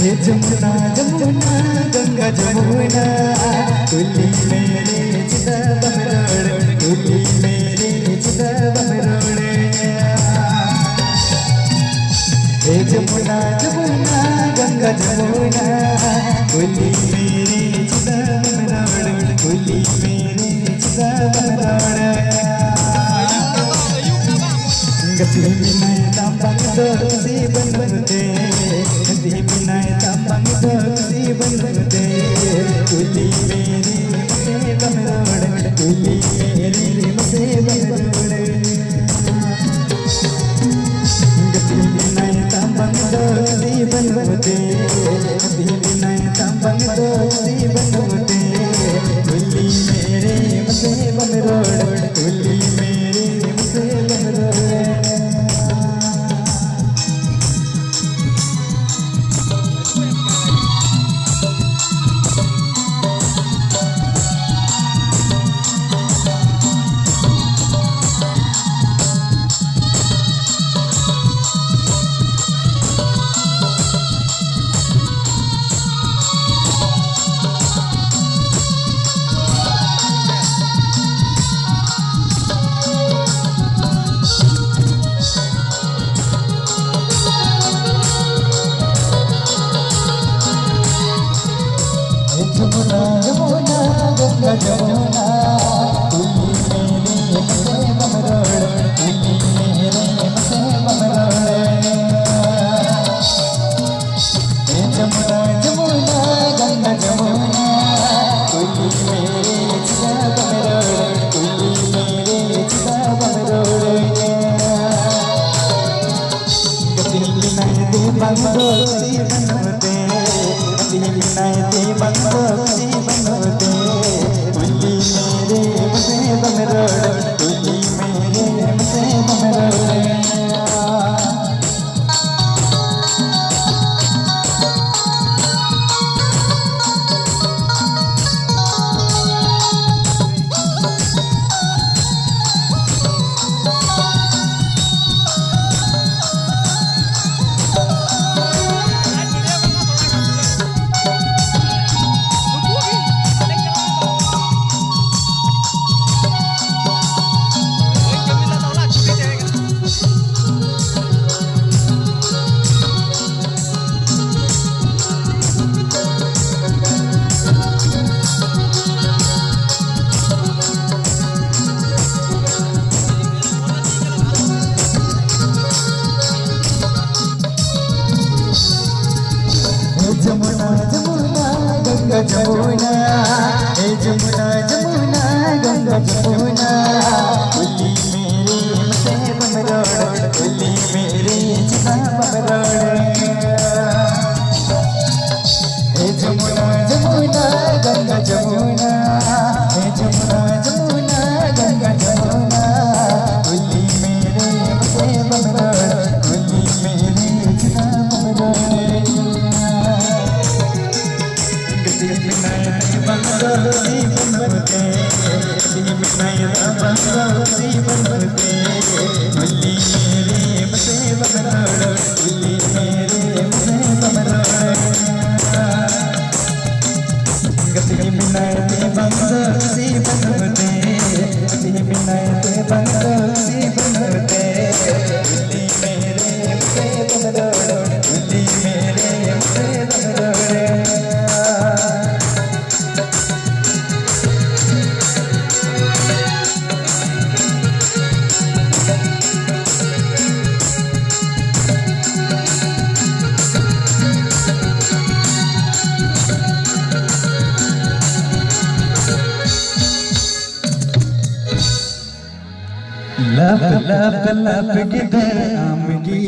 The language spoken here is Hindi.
हे जमुना जमुना गंगा जमुना तुली मेरे चिता बमरोड़ तुली मेरे चिता बमरोड़ हे जमुना जमुना गंगा जमुना तुली मेरे चिता बमरोड़ तुली मेरे चिता बमरोड़ गति बिना तांबंग दोसी बनते गति बिना तांबंग दोसी बनते तुली मेरी मसे बमरोड़ तुली मेरी मसे बमरोड़ गति बिना तांबंग दोसी बनते गति बिना तांबंग दोसी बनते तुली मेरे मसे बमरोड़ तुली मेरी मसे बमरोड़ जमुना जमुना गंगा जमुना तुली मेरे मसे बमरोड़ तुली मेरे मसे बमरोड़ हे जमुना जमुना गंगा जमुना तुली मेरे चिता बमरोड़ तुली मेरे चिता बमरोड़ गति बिनायते बंदोसी बनते गति बिनायते बंदोसी बनते तुली मेरे मसे बमरोड़ तुली मेरे मसे बमरोड़ जमुना जमुना गंगा जमुना हे जमुना जमुना गंगा जमुना तुली मेरे मसे बमरोड़ तुली मेरे चिता बमरोड़ हे जमुना जमुना गंगा जमुना हे जमुना जमुना गंगा जमुना तुली मेरे मसे बमरोड़ तुली मेरे चिता बमरोड़ बंदोसी बनते बंदोसी बनते तुली मेरे मसे बमरोड़ तुली मेरे मसे बमरोड़ गति बिनायते बंदोसी बनते गति बिनायते बंदोसी बनते तुली मेरे मसे बमरोड़ तुली मेरे मसे बमरोड़ लप लप लप गिदर आमगी